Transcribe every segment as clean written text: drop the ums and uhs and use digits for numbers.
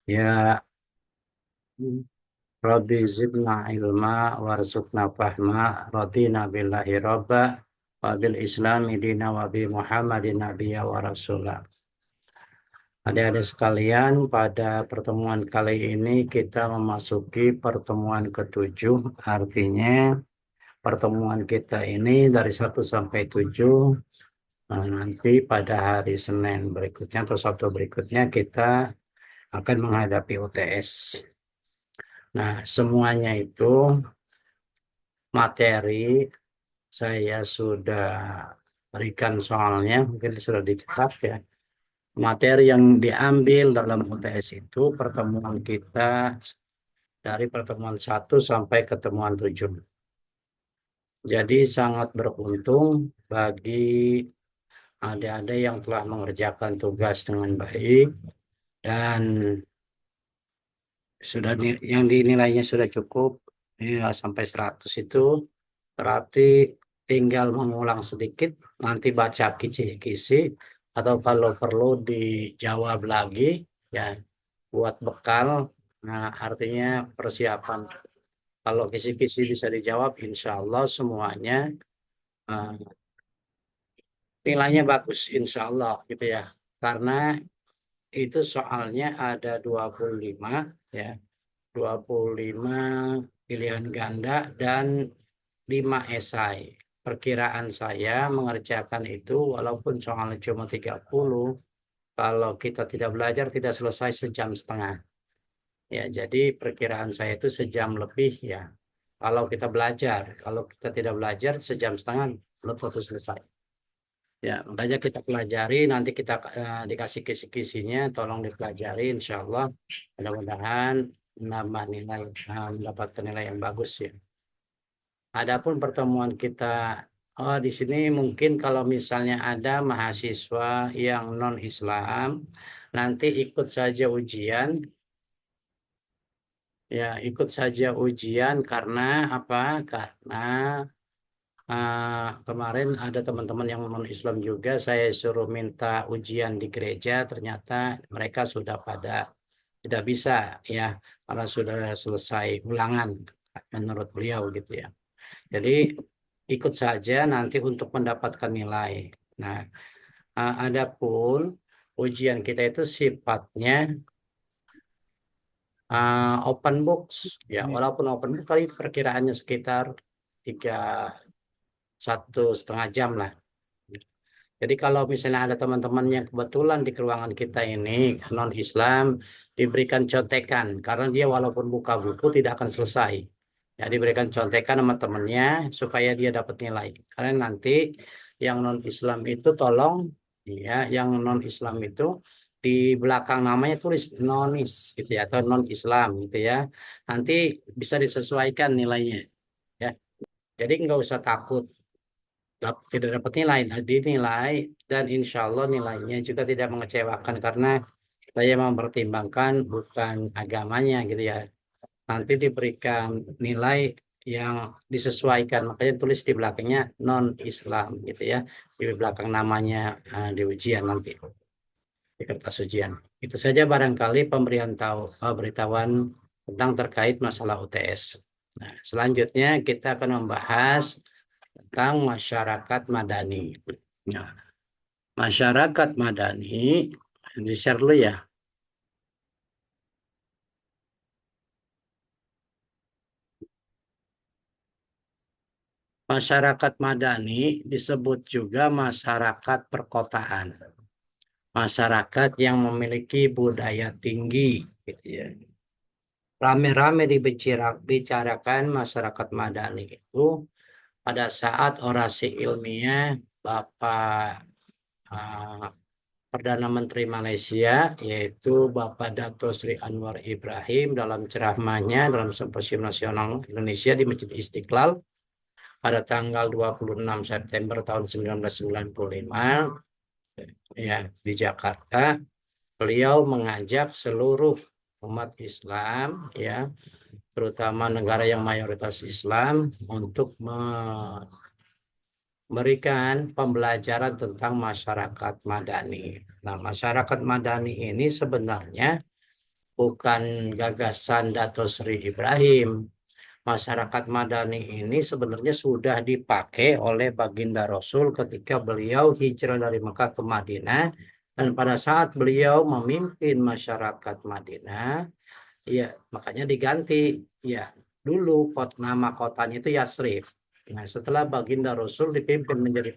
Ya, Rabbi zidna ilma warzuqna fahma radina billahi robba wa bil islami dina wa bi muhammadin nabiyya wa rasulah. Adik-adik sekalian, pada pertemuan kali ini kita memasuki pertemuan ketujuh, artinya pertemuan kita ini dari 1 sampai 7. Nanti pada hari Senin berikutnya atau Sabtu berikutnya kita akan menghadapi UTS. Nah, semuanya itu materi saya sudah berikan soalnya, mungkin sudah dicetak ya. Materi yang diambil dalam UTS itu pertemuan kita dari pertemuan 1 sampai pertemuan 7. Jadi sangat beruntung bagi adik-adik yang telah mengerjakan tugas dengan baik dan yang dinilainya sudah cukup ya, sampai 100 itu berarti tinggal mengulang sedikit, nanti baca kisi-kisi, atau kalau perlu dijawab lagi, ya buat bekal. Nah, artinya persiapan. Kalau kisi-kisi bisa dijawab, insya Allah semuanya eh, nilainya bagus, insya Allah gitu ya. Karena itu soalnya ada 25 ya, 25 pilihan ganda dan 5 esai. Perkiraan saya mengerjakan itu walaupun soalnya cuma 30, kalau kita tidak belajar tidak selesai sejam setengah. Ya, jadi perkiraan saya itu sejam lebih ya. Kalau kita belajar, kalau kita tidak belajar sejam setengah belum tentu selesai. Ya, makanya kita pelajari, nanti kita dikasih kisi-kisinya, tolong dipelajari, insya Allah. Mudah-mudahan menambah nilai, mendapatkan nilai yang bagus ya. Adapun pertemuan kita, oh di sini mungkin kalau misalnya ada mahasiswa yang non-Islam, nanti ikut saja ujian, ya ikut saja ujian karena apa? Karena kemarin ada teman-teman yang non-Islam juga, saya suruh minta ujian di gereja, ternyata mereka sudah pada tidak bisa ya, karena sudah selesai ulangan menurut beliau gitu ya. Jadi ikut saja nanti untuk mendapatkan nilai. Nah, adapun ujian kita itu sifatnya open books ya, walaupun open book kali perkiraannya sekitar 1,5 jam lah. Jadi kalau misalnya ada teman-teman yang kebetulan di ruangan kita ini non-Islam, diberikan contekan karena dia walaupun buka buku tidak akan selesai. Ya, diberikan contekan sama temannya supaya dia dapat nilai. Karena nanti yang non-Islam itu tolong ya, yang non-Islam itu di belakang namanya tulis nonis gitu ya, atau non-Islam gitu ya. Nanti bisa disesuaikan nilainya ya. Jadi nggak usah takut tidak dapat nilai, nah, dinilai, dan insya Allah nilainya juga tidak mengecewakan karena saya mempertimbangkan bukan agamanya gitu ya. Nanti diberikan nilai yang disesuaikan, makanya tulis di belakangnya non-Islam gitu ya, di belakang namanya di ujian nanti di kertas ujian. Itu saja barangkali pemberian tahu beritahuan tentang terkait masalah UTS. Nah, selanjutnya kita akan membahas tentang masyarakat madani. Nah, masyarakat madani, di-share dulu ya. Masyarakat madani disebut juga masyarakat perkotaan. Masyarakat yang memiliki budaya tinggi. Gitu ya. Rame-rame dibicarakan masyarakat madani itu pada saat orasi ilmiah Bapak ah, Perdana Menteri Malaysia, yaitu Bapak Dato Sri Anwar Ibrahim dalam ceramahnya dalam Simposium Nasional Indonesia di Masjid Istiqlal pada tanggal 26 September tahun 1995 ya di Jakarta. Beliau mengajak seluruh umat Islam ya, terutama negara yang mayoritas Islam untuk memberikan pembelajaran tentang masyarakat madani. Nah, masyarakat madani ini sebenarnya bukan gagasan Dato Sri Ibrahim. Masyarakat Madani ini sebenarnya sudah dipakai oleh baginda Rasul ketika beliau hijrah dari Mekah ke Madinah, dan pada saat beliau memimpin masyarakat Madinah, ya makanya diganti. Ya, dulu nama kotanya itu Yasrib. Nah, setelah baginda Rasul dipimpin menjadi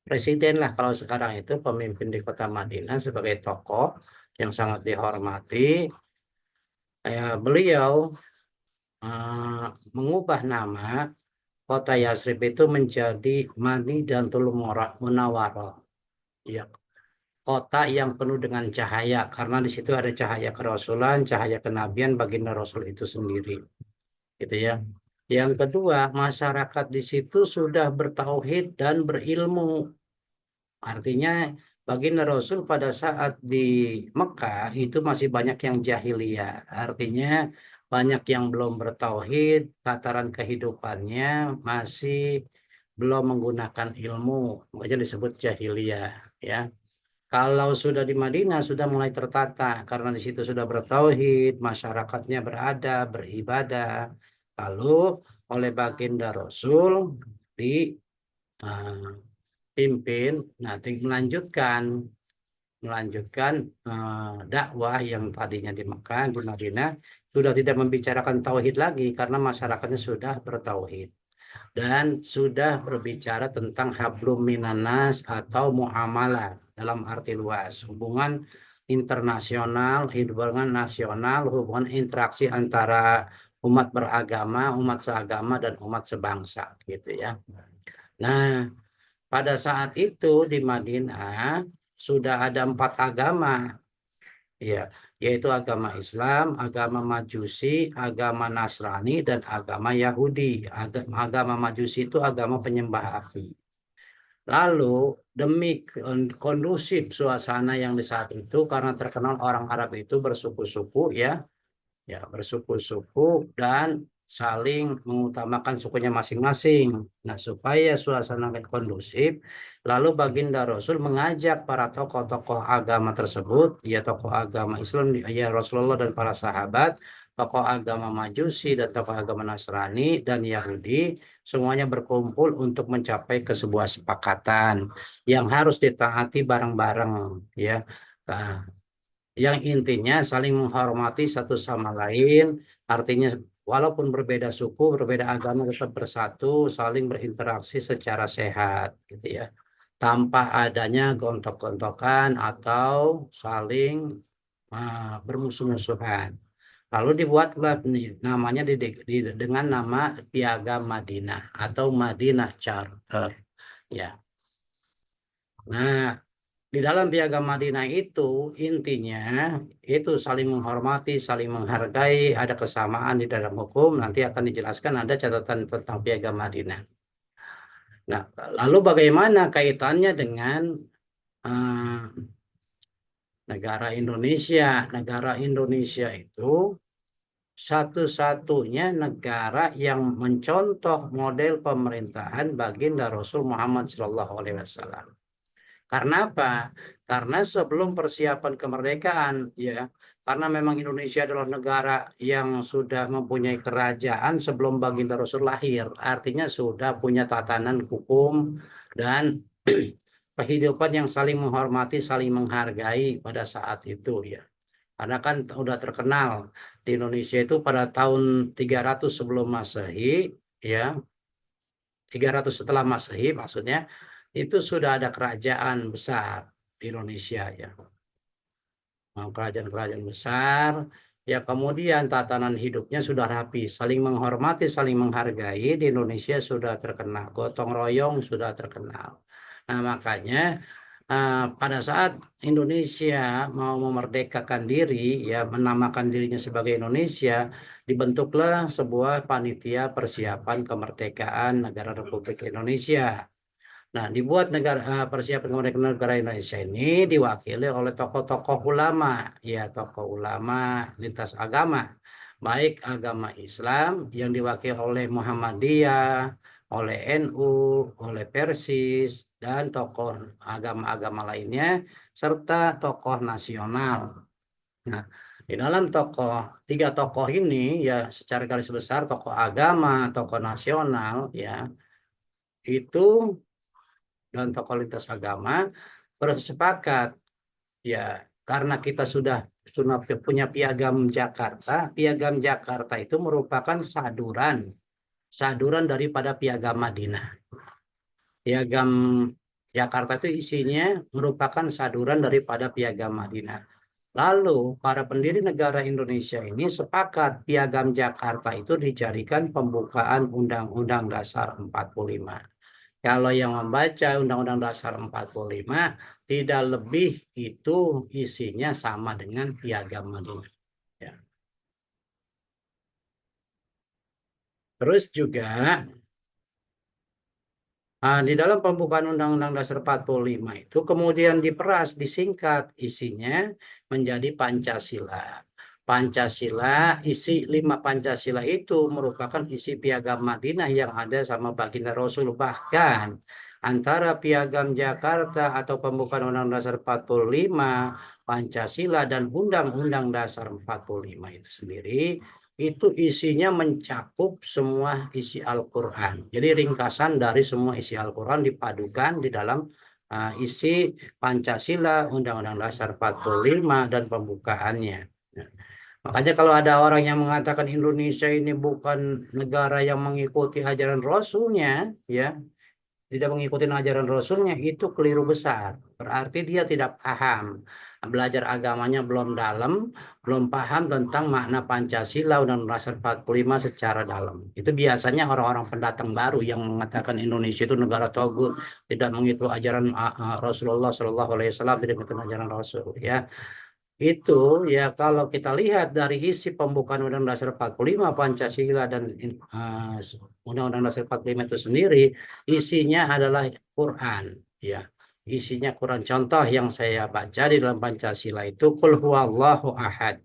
presiden lah kalau sekarang itu, pemimpin di kota Madinah sebagai tokoh yang sangat dihormati, beliau eh, mengubah nama kota Yasrib itu menjadi Madinatul Munawwarah. Ya, kota yang penuh dengan cahaya, karena di situ ada cahaya kerasulan, cahaya kenabian baginda Rasul itu sendiri, gitu ya. Yang kedua, masyarakat di situ sudah bertauhid dan berilmu. Artinya baginda Rasul pada saat di Mekah itu masih banyak yang jahiliyah. Artinya banyak yang belum bertauhid, tataran kehidupannya masih belum menggunakan ilmu, makanya disebut jahiliyah, ya. Kalau sudah di Madinah sudah mulai tertata karena di situ sudah bertauhid, masyarakatnya berada, beribadah. Lalu oleh baginda Rasul dipimpin, nanti melanjutkan dakwah yang tadinya di Mekah, di Madinah sudah tidak membicarakan tauhid lagi karena masyarakatnya sudah bertauhid, dan sudah berbicara tentang hablum minanas atau muamalah dalam arti luas, hubungan internasional, hubungan nasional, hubungan interaksi antara umat beragama, umat seagama, dan umat sebangsa, gitu ya. Nah, pada saat itu di Madinah sudah ada 4 agama, ya, yaitu agama Islam, agama Majusi, agama Nasrani, dan agama Yahudi. Agama Majusi itu agama penyembah api. Lalu demi kondusif suasana yang di saat itu, karena terkenal orang Arab itu bersuku-suku, ya bersuku-suku dan saling mengutamakan sukunya masing-masing. Nah, supaya suasana kondusif, lalu baginda Rasul mengajak para tokoh-tokoh agama tersebut, ya tokoh agama Islam, ya Rasulullah dan para sahabat, tokoh agama Majusi dan tokoh agama Nasrani dan Yahudi, semuanya berkumpul untuk mencapai ke sebuah sepakatan yang harus ditaati bareng-bareng, ya. Nah, yang intinya saling menghormati satu sama lain, artinya walaupun berbeda suku, berbeda agama tetap bersatu, saling berinteraksi secara sehat, gitu ya, tanpa adanya gontok-gontokan atau saling bermusuh-musuhan. Lalu dibuatlah namanya dengan nama Piagam Madinah atau Madinah Charter, ya. Nah, di dalam piagam Madinah itu intinya itu saling menghormati, saling menghargai, ada kesamaan di dalam hukum. Nanti akan dijelaskan, ada catatan tentang piagam Madinah. Nah, lalu bagaimana kaitannya dengan eh, negara Indonesia? Negara Indonesia itu satu-satunya negara yang mencontoh model pemerintahan baginda Rasul Muhammad SAW. Karena apa? Karena sebelum persiapan kemerdekaan, ya, karena memang Indonesia adalah negara yang sudah mempunyai kerajaan sebelum baginda Rasul lahir, artinya sudah punya tatanan hukum dan kehidupan yang saling menghormati, saling menghargai pada saat itu, ya. Karena kan udah terkenal di Indonesia itu pada tahun 300 sebelum Masehi, ya, 300 setelah Masehi maksudnya, itu sudah ada kerajaan besar di Indonesia, ya. Nah, kerajaan-kerajaan besar, ya, kemudian tatanan hidupnya sudah rapi, saling menghormati, saling menghargai di Indonesia sudah terkenal, gotong royong sudah terkenal. Nah, makanya pada saat Indonesia mau memerdekakan diri, ya, menamakan dirinya sebagai Indonesia, dibentuklah sebuah panitia persiapan kemerdekaan negara Republik Indonesia. Nah, dibuat persiapan kemerdekaan negara Indonesia ini diwakili oleh tokoh-tokoh ulama, ya, tokoh ulama lintas agama, baik agama Islam yang diwakili oleh Muhammadiyah, oleh NU, oleh Persis, dan tokoh agama-agama lainnya, serta tokoh nasional. Nah, Di dalam tiga tokoh ini ya secara garis besar tokoh agama, tokoh nasional ya itu dan tokoh lintas agama bersepakat ya karena kita sudah punya Piagam Jakarta. Piagam Jakarta itu merupakan saduran daripada Piagam Madinah. Piagam Jakarta itu isinya merupakan saduran daripada Piagam Madinah. Lalu, para pendiri negara Indonesia ini sepakat Piagam Jakarta itu dijadikan pembukaan Undang-Undang Dasar 45. Kalau yang membaca Undang-Undang Dasar 45, tidak lebih itu isinya sama dengan Piagam Madinah. Ya. Terus juga di dalam pembukaan Undang-Undang Dasar 45 itu kemudian diperas, disingkat isinya menjadi Pancasila. Pancasila, isi 5 Pancasila itu merupakan isi Piagam Madinah yang ada sama baginda Rasul. Bahkan antara Piagam Jakarta atau pembukaan Undang-Undang Dasar 45, Pancasila dan Undang-Undang Dasar 45 itu sendiri itu isinya mencakup semua isi Al-Quran. Jadi ringkasan dari semua isi Al-Quran dipadukan di dalam isi Pancasila, Undang-Undang Dasar 45, dan pembukaannya. Nah, makanya kalau ada orang yang mengatakan Indonesia ini bukan negara yang mengikuti ajaran Rasulnya, ya, tidak mengikuti ajaran Rasulnya itu keliru besar. Berarti dia tidak paham. Belajar agamanya belum dalam, belum paham tentang makna Pancasila Undang-Undang Dasar 45 secara dalam. Itu biasanya orang-orang pendatang baru yang mengatakan Indonesia itu negara togut, tidak mengikuti ajaran Rasulullah Shallallahu Alaihi Wasallam, tidak mengikuti ajaran Rasul. Ya, itu ya kalau kita lihat dari isi pembukaan Undang-Undang Dasar 45 Pancasila dan Undang-Undang Dasar 45 itu sendiri isinya adalah Quran ya. Isinya Quran. Contoh yang saya baca di dalam Pancasila itu Qul huwallahu ahad.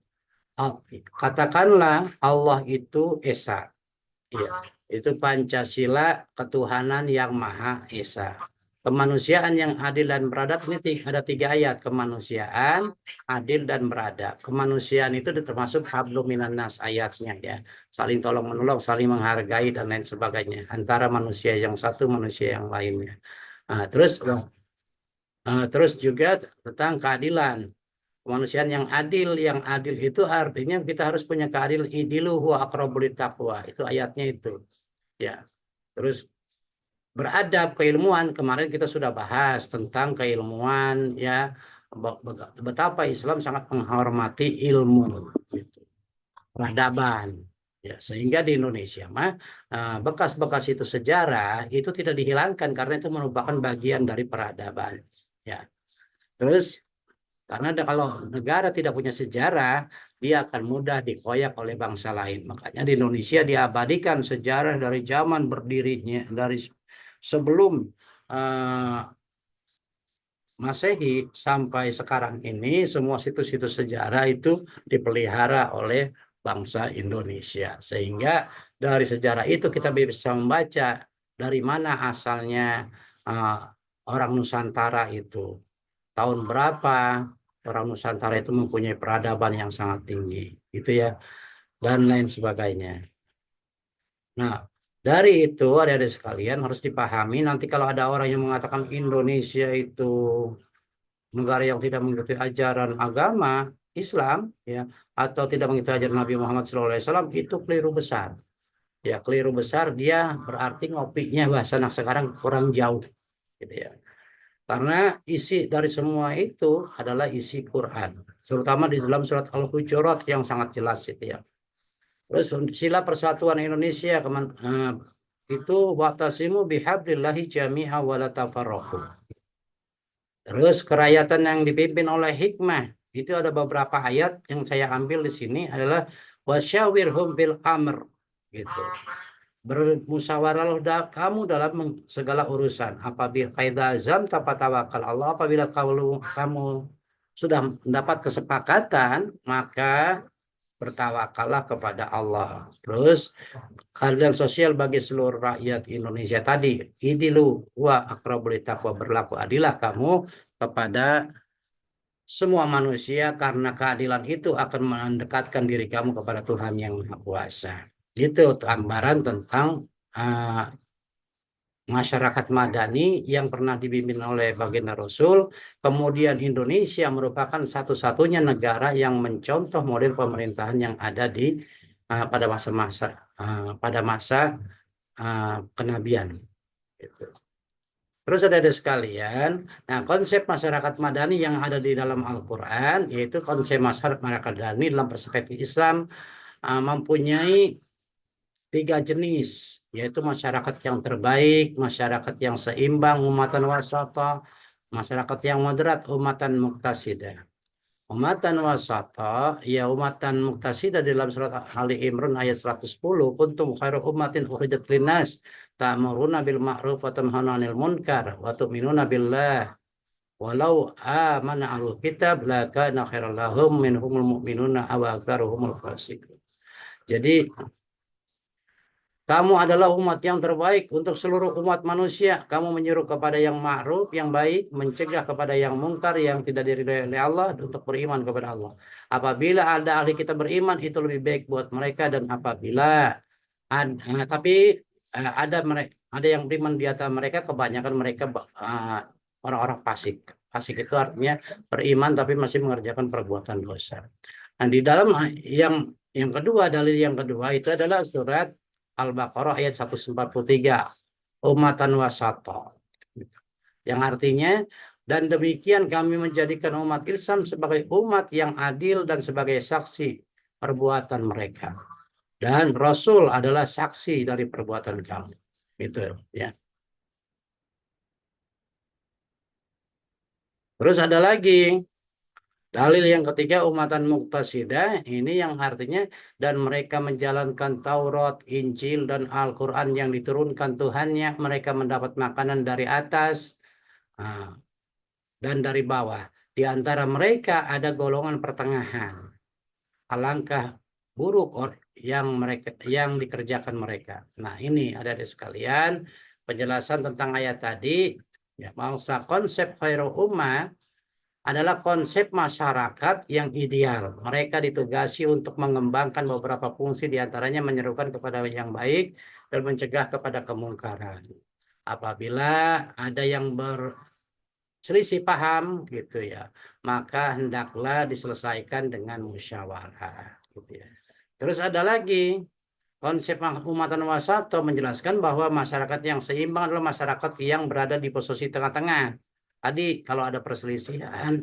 Katakanlah Allah itu esa. Ya. Itu Pancasila ketuhanan yang Maha Esa. Kemanusiaan yang adil dan beradab ini ada 3 ayat. Kemanusiaan, adil dan beradab. Kemanusiaan itu termasuk hablum minan nas ayatnya ya. Saling tolong menolong, saling menghargai dan lain sebagainya. Antara manusia yang satu, manusia yang lainnya. Terus juga tentang keadilan. Kemanusiaan yang adil itu artinya kita harus punya keadilan. Idilu huwa aqrabu littaqwa. Itu ayatnya itu. Ya. Terus beradab keilmuan kemarin kita sudah bahas tentang keilmuan ya betapa Islam sangat menghormati ilmu gitu. Peradaban ya sehingga di Indonesia mah bekas-bekas itu sejarah itu tidak dihilangkan karena itu merupakan bagian dari peradaban ya terus karena kalau negara tidak punya sejarah dia akan mudah dikoyak oleh bangsa lain makanya di Indonesia diabadikan sejarah dari zaman berdirinya dari sebelum eh, Masehi sampai sekarang ini semua situs-situs sejarah itu dipelihara oleh bangsa Indonesia. Sehingga dari sejarah itu kita bisa membaca dari mana asalnya eh, orang Nusantara itu. Tahun berapa orang Nusantara itu mempunyai peradaban yang sangat tinggi. Itu ya. Dan lain sebagainya. Nah, dari itu ada sekalian harus dipahami nanti kalau ada orang yang mengatakan Indonesia itu negara yang tidak mengikuti ajaran agama Islam ya atau tidak mengikuti ajaran Nabi Muhammad SAW itu keliru besar. Ya, keliru besar dia berarti ngopinya bahasa anak sekarang kurang jauh gitu ya. Karena isi dari semua itu adalah isi Quran, terutama di dalam surat Al-Hujurat yang sangat jelas itu ya. Terus sila persatuan Indonesia itu wa'tasimu bihablillahi jami'a wa la tafarraqu. Terus kerakyatan yang dipimpin oleh hikmah itu ada beberapa ayat yang saya ambil di sini adalah wasyawirhum bil amr gitu. Bermusyawarahlah kamu dalam segala urusan. Apabila kaidah azam tawakal Allah apabila kamu sudah mendapat kesepakatan maka bertawakallah kepada Allah. Terus keadilan sosial bagi seluruh rakyat Indonesia tadi. Idilu wa aqrabul taqwa berlaku adilah kamu kepada semua manusia karena keadilan itu akan mendekatkan diri kamu kepada Tuhan yang Maha Kuasa. Gitu gambaran tentang uh, masyarakat madani yang pernah dipimpin oleh baginda Rasul. Kemudian Indonesia merupakan satu-satunya negara yang mencontoh model pemerintahan yang ada di pada masa-masa pada masa kenabian. Gitu. Terus ada sekalian, nah konsep masyarakat madani yang ada di dalam Al-Quran, yaitu konsep masyarakat madani dalam perspektif Islam mempunyai tiga jenis, yaitu masyarakat yang terbaik, masyarakat yang seimbang, umatan wasata, masyarakat yang moderat, umatan muqtasidah. Umatan wasata, ya umatan muqtasidah dalam surat Ali Imran ayat 110, kuntum khairu ummatin ukhrijat linnas, ta'muruna bil ma'ruf wa tanhauna 'anil munkar wa tu'minuna billah. Walau amana ahlul kitab lakana khairal lahum minhumul mu'minuna aw aktsaruhumul fasiqun. Jadi kamu adalah umat yang terbaik untuk seluruh umat manusia. Kamu menyuruh kepada yang ma'ruf, yang baik, mencegah kepada yang mungkar, yang tidak diridhai oleh Allah untuk beriman kepada Allah. Apabila ada ahli kita beriman, itu lebih baik buat mereka. Dan apabila tapi ada mereka, ada yang beriman di antara mereka, kebanyakan mereka orang-orang fasik. Fasik itu artinya beriman tapi masih mengerjakan perbuatan dosa. Nah, di dalam yang kedua, dalil yang kedua itu adalah surat Al-Baqarah ayat 143, umatan wasata. Yang artinya, dan demikian kami menjadikan umat Islam sebagai umat yang adil dan sebagai saksi perbuatan mereka. Dan Rasul adalah saksi dari perbuatan kami. Gitu ya. Terus ada lagi dalil yang ketiga, umatan muqtasidah, ini yang artinya dan mereka menjalankan Taurat, Injil, dan Al-Quran yang diturunkan Tuhannya. Mereka mendapat makanan dari atas dan dari bawah. Di antara mereka ada golongan pertengahan. Alangkah buruk yang dikerjakan mereka. Nah, ini ada di sekalian penjelasan tentang ayat tadi. Ya, bangsa konsep khairu ummah adalah konsep masyarakat yang ideal. Mereka ditugasi untuk mengembangkan beberapa fungsi, diantaranya menyerukan kepada yang baik dan mencegah kepada kemungkaran. Apabila ada yang berselisih paham gitu ya, maka hendaklah diselesaikan dengan musyawarah gitu ya. Terus ada lagi konsep umatan wasato menjelaskan bahwa masyarakat yang seimbang adalah masyarakat yang berada di posisi tengah-tengah. Tadi kalau ada perselisihan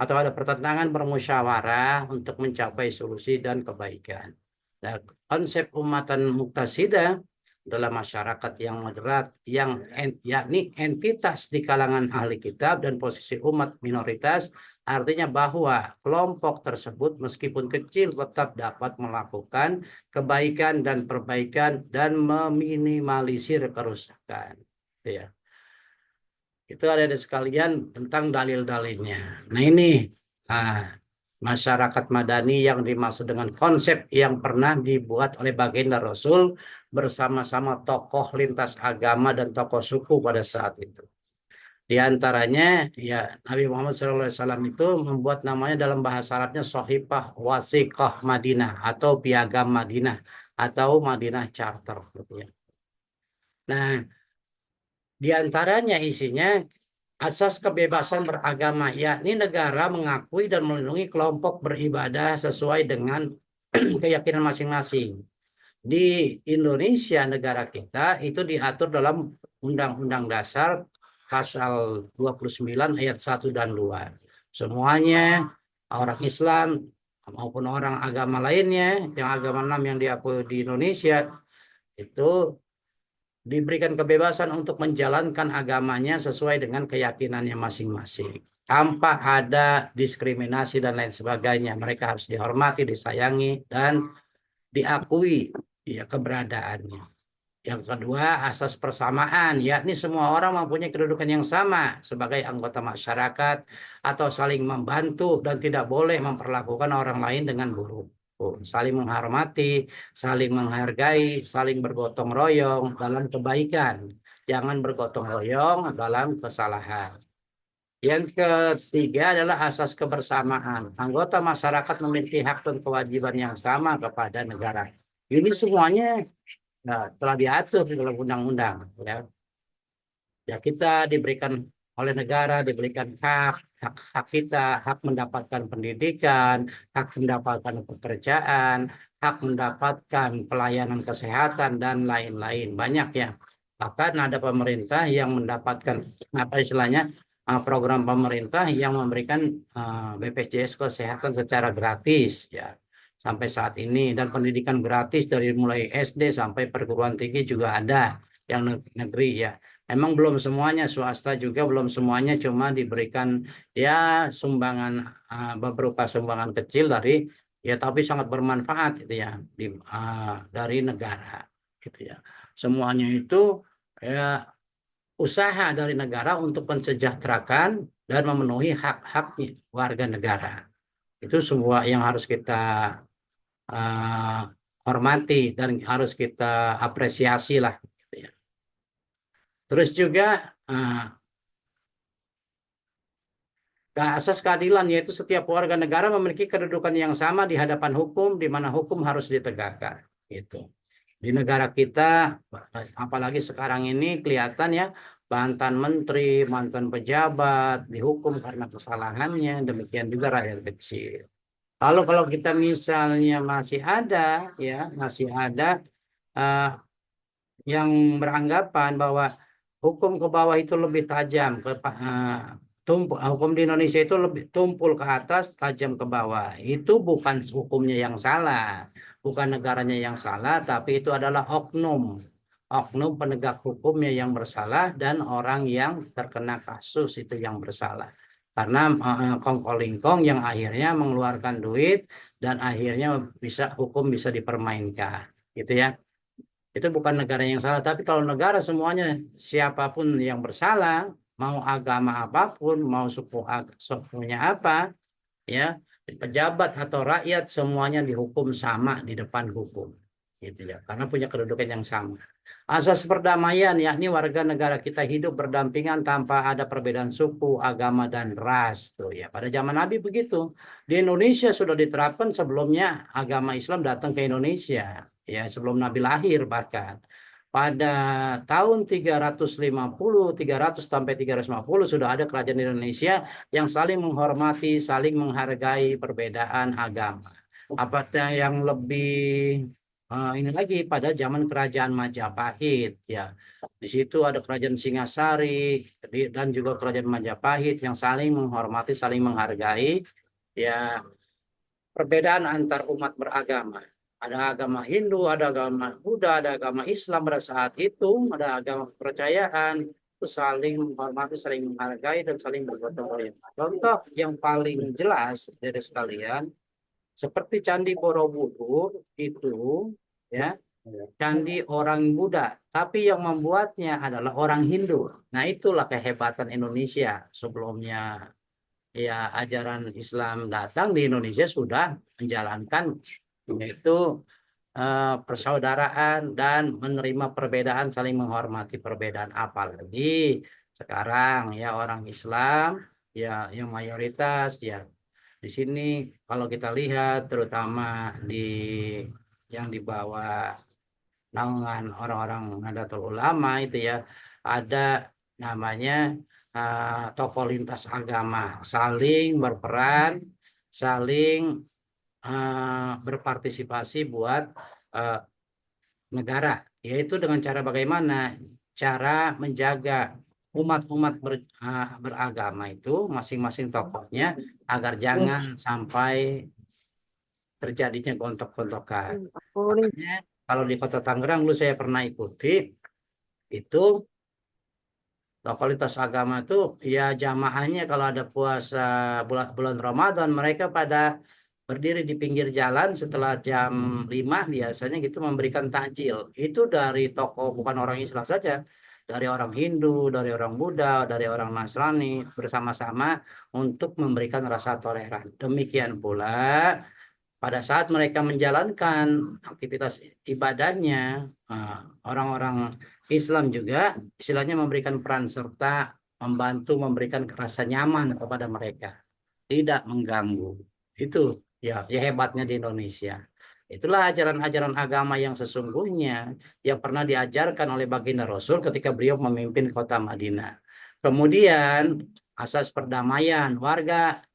atau ada pertentangan, bermusyawarah untuk mencapai solusi dan kebaikan. Nah, konsep umatan muqtasidah adalah masyarakat yang moderat, yakni entitas di kalangan ahli kitab dan posisi umat minoritas, artinya bahwa kelompok tersebut meskipun kecil tetap dapat melakukan kebaikan dan perbaikan dan meminimalisir kerusakan. Ya. Itu ada di sekalian tentang dalil-dalilnya. Nah ini ah, masyarakat madani yang dimaksud dengan konsep yang pernah dibuat oleh baginda Rasul bersama-sama tokoh lintas agama dan tokoh suku pada saat itu. Di antaranya ya Nabi Muhammad SAW itu membuat namanya dalam bahasa Arabnya Sohibah Wasiqah Madinah atau Piagam Madinah atau Madinah Charter. Gitu ya. Nah, di antaranya isinya asas kebebasan beragama, yakni negara mengakui dan melindungi kelompok beribadah sesuai dengan keyakinan masing-masing. Di Indonesia, negara kita, itu diatur dalam Undang-Undang Dasar Pasal 29 ayat 1 dan 2. Semuanya orang Islam maupun orang agama lainnya, yang agama 6 yang diakui di Indonesia, itu diberikan kebebasan untuk menjalankan agamanya sesuai dengan keyakinannya masing-masing. Tanpa ada diskriminasi dan lain sebagainya. Mereka harus dihormati, disayangi, dan diakui ya keberadaannya. Yang kedua, asas persamaan, yakni semua orang mempunyai kedudukan yang sama sebagai anggota masyarakat atau saling membantu dan tidak boleh memperlakukan orang lain dengan buruk. Saling menghormati, saling menghargai, saling bergotong royong dalam kebaikan. Jangan bergotong royong dalam kesalahan. Yang ketiga adalah asas kebersamaan. Anggota masyarakat memiliki hak dan kewajiban yang sama kepada negara. Ini semuanya telah diatur di dalam undang-undang. Ya. Ya, kita diberikan oleh negara, diberikan hak kita, hak mendapatkan pendidikan, hak mendapatkan pekerjaan, hak mendapatkan pelayanan kesehatan, dan lain-lain. Banyak ya. Bahkan ada pemerintah yang mendapatkan, apa istilahnya, program pemerintah yang memberikan BPJS Kesehatan secara gratis ya sampai saat ini, dan pendidikan gratis dari mulai SD sampai perguruan tinggi juga ada yang negeri ya. Emang belum semuanya, swasta juga belum semuanya, cuma diberikan ya sumbangan, beberapa sumbangan kecil dari ya, tapi sangat bermanfaat gitu ya dari negara gitu ya. Semuanya itu ya usaha dari negara untuk mensejahterakan dan memenuhi hak-hak warga negara. Itu semua yang harus kita uh, hormati dan harus kita apresiasi lah gitu ya. Terus juga asas keadilan, yaitu setiap warga negara memiliki kedudukan yang sama di hadapan hukum, di mana hukum harus ditegakkan. Gitu. Di negara kita, apalagi sekarang ini kelihatan ya, mantan menteri, mantan pejabat dihukum karena kesalahannya, demikian juga rakyat kecil. Lalu kalau kita misalnya masih ada, ya masih ada eh, yang beranggapan bahwa hukum ke bawah itu lebih tajam hukum di Indonesia itu lebih tumpul ke atas, tajam ke bawah. Itu bukan hukumnya yang salah, bukan negaranya yang salah, tapi itu adalah oknum penegak hukumnya yang bersalah, dan orang yang terkena kasus itu yang bersalah. Karena kongko yang akhirnya mengeluarkan duit dan akhirnya hukum bisa dipermainkan, gitu ya. Itu bukan negara yang salah. Tapi kalau negara semuanya, siapapun yang bersalah, mau agama apapun, mau sukunya apa, ya pejabat atau rakyat semuanya dihukum sama di depan hukum, gitu ya. Karena punya kedudukan yang sama. Asas perdamaian, yakni warga negara kita hidup berdampingan tanpa ada perbedaan suku, agama, dan ras. Tuh ya, pada zaman Nabi begitu. Di Indonesia sudah diterapkan sebelumnya agama Islam datang ke Indonesia, ya sebelum Nabi lahir bahkan. Pada tahun 350, 300 sampai 350 sudah ada kerajaan Indonesia yang saling menghormati, saling menghargai perbedaan agama. Apa yang lebih ini lagi pada zaman kerajaan Majapahit ya. Di situ ada kerajaan Singasari dan juga kerajaan Majapahit yang saling menghormati, saling menghargai ya perbedaan antar umat beragama. Ada agama Hindu, ada agama Buddha, ada agama Islam pada saat itu, ada agama kepercayaan, itu saling menghormati, saling menghargai, dan saling bergotong royong. Contoh yang paling jelas dari sekalian, seperti Candi Borobudur itu, ya, candi orang Buddha, tapi yang membuatnya adalah orang Hindu. Nah, itulah kehebatan Indonesia. Sebelumnya ya ajaran Islam datang di Indonesia sudah menjalankan yaitu persaudaraan dan menerima perbedaan, saling menghormati perbedaan. Apalagi sekarang ya orang Islam ya yang mayoritas ya di sini, kalau kita lihat terutama di yang di bawah naungan orang-orang Nahdlatul Ulama itu ya ada namanya tokoh lintas agama saling berperan, saling berpartisipasi buat eh, negara, yaitu dengan cara bagaimana? Cara menjaga umat-umat beragama itu masing-masing tokohnya agar jangan sampai terjadinya gontok-gontokan. Makanya kalau di Kota Tangerang dulu saya pernah ikuti itu lokalitas agama itu ya jamaahnya kalau ada puasa bulan bulan Ramadan mereka pada berdiri di pinggir jalan setelah jam 5 biasanya gitu memberikan takjil. Itu dari tokoh bukan orang Islam saja, dari orang Hindu, dari orang Buddha, dari orang Nasrani bersama-sama untuk memberikan rasa toleran. Demikian pula pada saat mereka menjalankan aktivitas ibadahnya, orang-orang Islam juga istilahnya memberikan peran serta membantu memberikan rasa nyaman kepada mereka, tidak mengganggu. Itu ya hebatnya di Indonesia. Itulah ajaran-ajaran agama yang sesungguhnya yang pernah diajarkan oleh baginda Rasul ketika beliau memimpin kota Madinah. Kemudian asas perdamaian, warga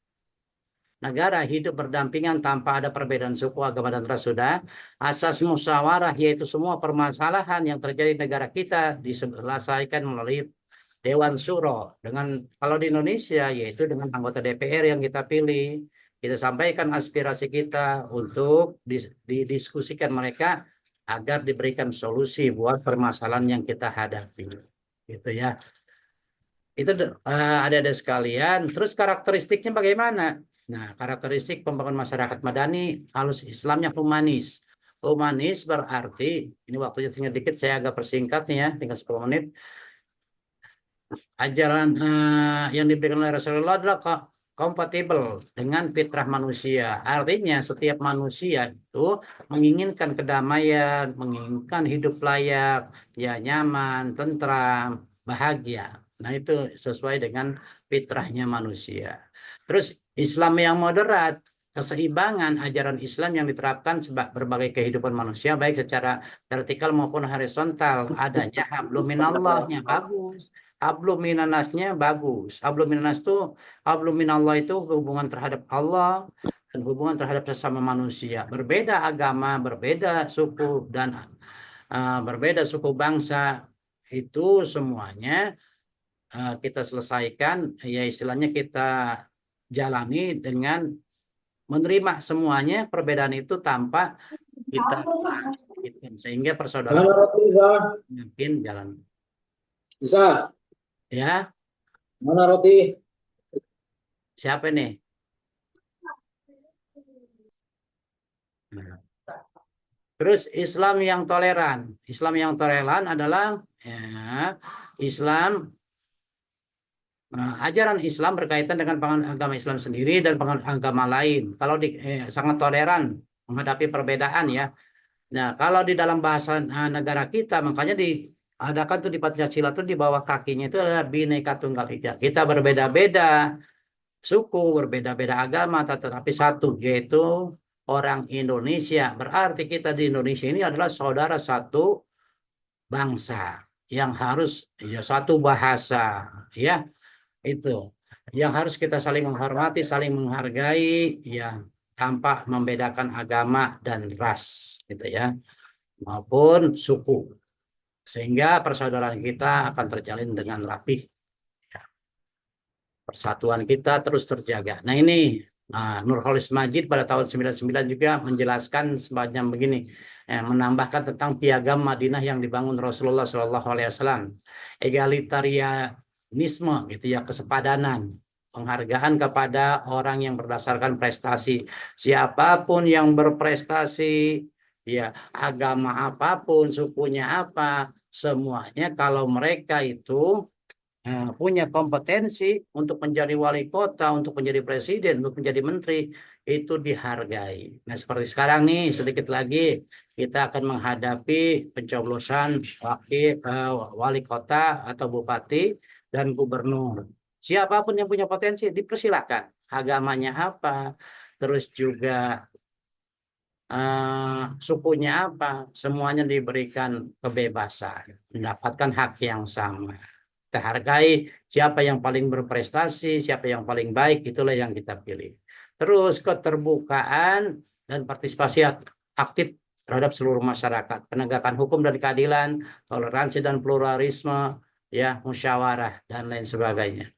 negara hidup berdampingan tanpa ada perbedaan suku, agama, dan ras sudah. Asas musyawarah, yaitu semua permasalahan yang terjadi di negara kita diselesaikan melalui Dewan Suro. Dengan kalau di Indonesia, yaitu dengan anggota DPR yang kita pilih, kita sampaikan aspirasi kita untuk didiskusikan mereka agar diberikan solusi buat permasalahan yang kita hadapi. Gitu ya. Itu ada sekalian. Terus karakteristiknya bagaimana? Nah, karakteristik pembangunan masyarakat madani halus Islamnya humanis. Humanis berarti, ini waktunya tinggal dikit, saya agak persingkat nih ya, tinggal 10 menit. Ajaran yang diberikan oleh Rasulullah adalah kompatibel dengan fitrah manusia. Artinya setiap manusia itu menginginkan kedamaian, menginginkan hidup layak, ya nyaman, tentram, bahagia. Nah, itu sesuai dengan fitrahnya manusia. Terus Islam yang moderat, keseimbangan ajaran Islam yang diterapkan berbagai kehidupan manusia baik secara vertikal maupun horizontal, adanya hablum minallahnya bagus, hablum minanasnya bagus. Hablum minanas itu, hablum minallah itu hubungan terhadap Allah dan hubungan terhadap sesama manusia. Berbeda agama, berbeda suku, dan berbeda suku bangsa, itu semuanya kita selesaikan, ya istilahnya kita jalani dengan menerima semuanya perbedaan itu tanpa kita sehingga persaudaraan Mana roti, Bang? makin jalan. Bisa? Ya, Mana roti? siapa nih? Nah, terus Islam yang toleran. Islam yang toleran adalah ya, Islam ajaran Islam berkaitan dengan penganut agama Islam sendiri dan penganut agama lain. Kalau sangat toleran menghadapi perbedaan ya. Nah, kalau di dalam bahasa negara kita, makanya diadakan tuh di Pancasila tuh di bawah kakinya itu adalah Bhinneka Tunggal Ika. Kita berbeda-beda suku, berbeda-beda agama, tetapi satu, yaitu orang Indonesia. Berarti kita di Indonesia ini adalah saudara satu bangsa yang harus ya satu bahasa, ya itu yang harus kita saling menghormati, saling menghargai, ya tanpa membedakan agama dan ras, gitu ya, maupun suku, sehingga persaudaraan kita akan terjalin dengan rapih. Persatuan kita terus terjaga. Nah ini Nurholis Majid pada tahun 99 juga menjelaskan semacam begini, menambahkan tentang piagam Madinah yang dibangun Rasulullah Shallallahu Alaihi Wasallam, egalitarianisme gitu ya, kesepadanan, penghargaan kepada orang yang berdasarkan prestasi, siapapun yang berprestasi, ya agama apapun, sukunya apa, semuanya kalau mereka itu punya kompetensi untuk menjadi wali kota, untuk menjadi presiden, untuk menjadi menteri, itu dihargai. Nah, seperti sekarang nih, sedikit lagi kita akan menghadapi pencoblosan wali kota atau bupati dan gubernur. Siapapun yang punya potensi, dipersilakan. Agamanya apa, terus juga sukunya apa, semuanya diberikan kebebasan, mendapatkan hak yang sama. Kita hargai siapa yang paling berprestasi, siapa yang paling baik, itulah yang kita pilih. Terus keterbukaan dan partisipasi aktif terhadap seluruh masyarakat, penegakan hukum dan keadilan, toleransi dan pluralisme, ya musyawarah dan lain sebagainya.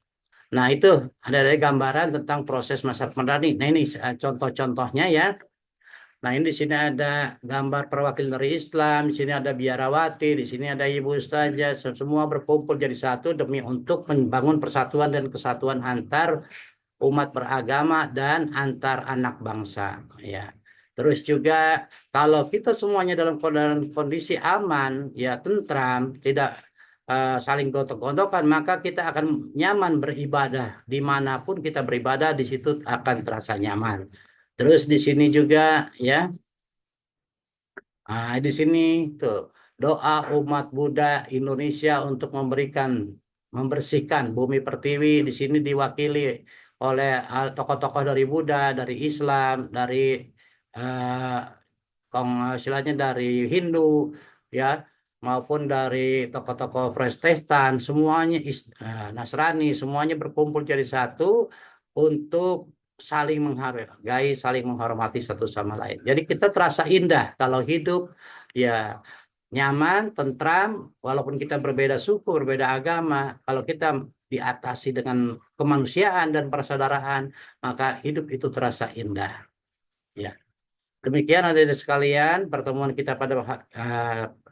Nah itu ada gambaran tentang proses masyarakat madani. Nah ini contoh-contohnya ya. Nah, ini di sini ada gambar perwakilan dari Islam, di sini ada biarawati, di sini ada ibu ustazah, semua berkumpul jadi satu demi untuk membangun persatuan dan kesatuan antar umat beragama dan antar anak bangsa, ya. Terus juga kalau kita semuanya dalam kondisi aman, ya tentram, tidak saling gontok-gontokan, maka kita akan nyaman beribadah. Dimanapun kita beribadah, di situ akan terasa nyaman. Terus di sini juga ya, di sini tuh doa umat Buddha Indonesia untuk memberikan membersihkan bumi pertiwi. Di sini diwakili oleh tokoh-tokoh dari Buddha, dari Islam, dari eh, istilahnya dari Hindu, ya, maupun dari tokoh-tokoh Protestan, semuanya Nasrani, semuanya berkumpul jadi satu untuk saling menghargai, saling menghormati satu sama lain. Jadi kita terasa indah kalau hidup, ya, nyaman, tentram, walaupun kita berbeda suku, berbeda agama. Kalau kita diatasi dengan kemanusiaan dan persaudaraan, maka hidup itu terasa indah. Ya. Demikian adik-adik sekalian, pertemuan kita pada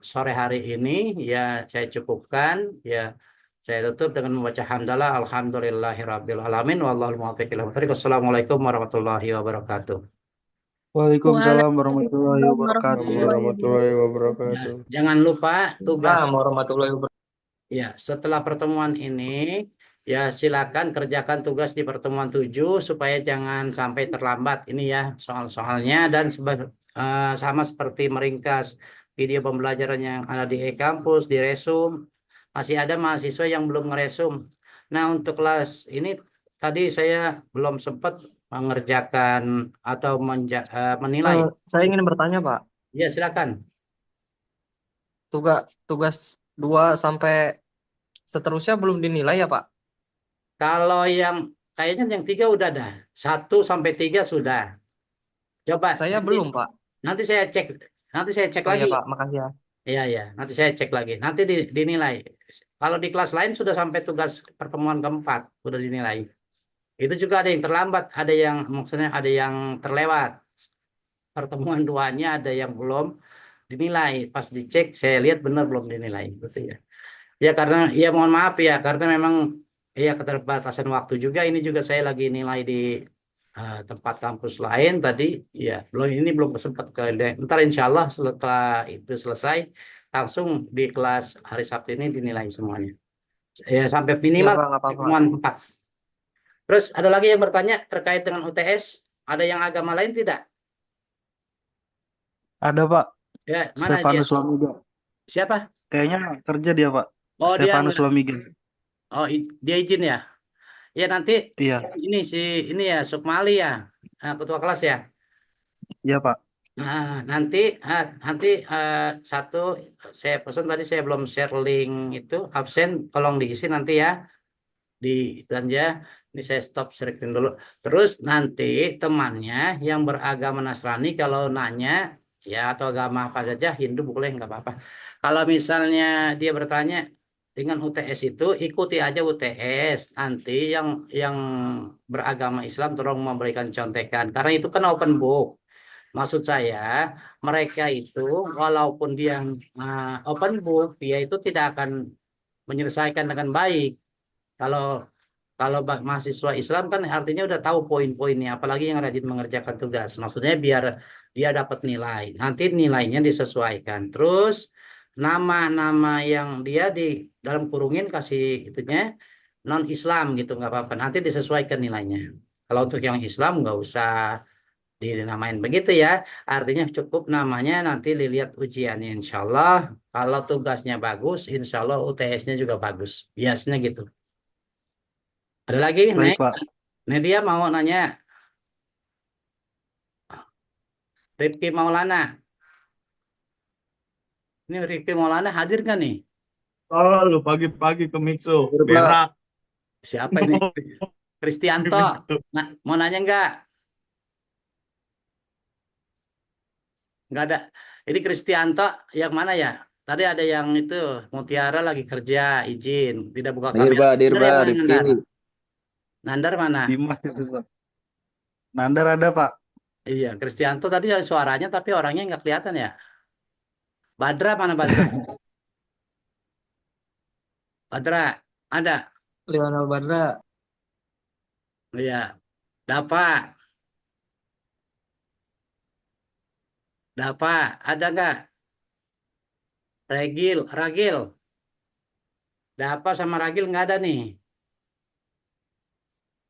sore hari ini, ya, saya cukupkan, ya. Saya tutup dengan membaca hamdalah alhamdulillahirabbil alamin wallahul muwaffiq ila aqwamit thoriq. Wassalamualaikum warahmatullahi wabarakatuh. Waalaikumsalam warahmatullahi Waalaikumsalam wabarakatuh. warahmatullahi Warahmatullahi wabarakatuh. Ya, wabarakatuh. jangan lupa tugas. Warahmatullahi wabarakatuh. Ya, setelah pertemuan ini, ya, silakan kerjakan tugas di pertemuan 7 supaya jangan sampai terlambat ini, ya, soal-soalnya, dan sama seperti meringkas video pembelajaran yang ada di e-kampus, di resum. Masih ada mahasiswa yang belum ngeresum. Nah, untuk kelas ini tadi saya belum sempat mengerjakan atau menilai. Saya ingin bertanya, Pak. Ya, silakan. Tugas 2 sampai seterusnya belum dinilai ya, Pak? Kalau yang kayaknya yang 3 udah dah. 1 sampai 3 sudah. Coba Saya nanti, belum, Pak. nanti saya cek, nanti saya cek Oh lagi. iya, Pak. Makasih ya. Iya, ya, nanti saya cek lagi. Nanti dinilai. Kalau di kelas lain sudah sampai tugas pertemuan keempat, sudah dinilai. Itu juga ada yang terlambat, ada yang maksudnya ada yang terlewat. Pertemuan duanya ada yang belum dinilai. Pas dicek, saya lihat benar belum dinilai, gitu ya. Ya karena, ya mohon maaf ya, karena memang ya keterbatasan waktu juga. Ini juga saya lagi nilai di tempat kampus lain tadi. Ya belum sempat ke. Ntar insya Allah setelah itu selesai, langsung di kelas hari Sabtu ini dinilai semuanya. Ya sampai Iya, minimal Pak. Nggak apa-apa. pertemuan 4. Terus ada lagi yang bertanya terkait dengan UTS. Ada yang agama lain tidak? Ada Pak, Ya, mana dia? Stefanus Wamiga. Siapa? Kayaknya kerja dia Pak, Oh, dia Stefanus enggak. Wamiga. Oh, dia izin ya. Ya nanti Iya, ini ini ya Sukmali ya, ketua kelas ya. iya Pak. Nah, nanti nanti satu saya pesan tadi saya belum share link itu absen, tolong diisi nanti ya di itu aja. Ini saya stop sharing dulu. Terus nanti temannya yang beragama Nasrani kalau nanya, ya, atau agama apa saja, Hindu boleh nggak apa-apa. Kalau misalnya dia bertanya dengan UTS itu, ikuti aja UTS. Nanti yang beragama Islam tolong memberikan contekan karena itu kan open book. Maksud saya, mereka itu walaupun dia open book, dia itu tidak akan menyelesaikan dengan baik. Kalau kalau mahasiswa Islam kan artinya udah tahu poin-poinnya, apalagi yang rajin mengerjakan tugas. Maksudnya biar dia dapat nilai. Nanti nilainya disesuaikan. Terus nama-nama yang dia di dalam kurungin kasih itunya non Islam gitu nggak apa-apa. Nanti disesuaikan nilainya. Kalau untuk yang Islam nggak usah dinamain begitu ya. Artinya cukup namanya nanti dilihat ujiannya insya Allah. Kalau tugasnya bagus, insya Allah UTS-nya juga bagus. Biasanya gitu. Ada lagi, Baik Nek? Pak. Dia mau nanya, Rifki Maulana. Ini Rifki Maulana hadir nggak nih? Oh, lu pagi-pagi ke Mitsu. Hadir, Pak. Berak. Siapa ini? Kristianto. Nah, mau nanya nggak? Nggak ada. Ini Kristianto yang mana ya? Tadi ada yang itu, Mutiara lagi kerja, izin. Tidak buka kamera. Hadir, Nandar yang Pak, mana, Rifki. Nandar? Nandar mana? Dimas itu Pak. Nandar ada Pak. Iya, Kristianto tadi ada suaranya tapi orangnya nggak kelihatan ya. Badra mana Badra? Badra, ada. Lionel Badra. Iya. Dapa, Dapa, ada nggak? Ragil. Dapa sama Ragil nggak ada nih.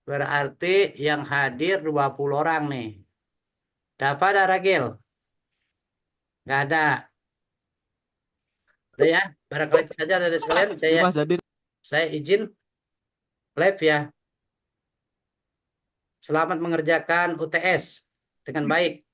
Berarti yang hadir 20 orang nih. Dapa ada Ragil? Nggak ada. Udah ya, barangkali itu saja dari sekalian. Saya Dimas jadi Saya izin live ya. Selamat mengerjakan UTS dengan baik.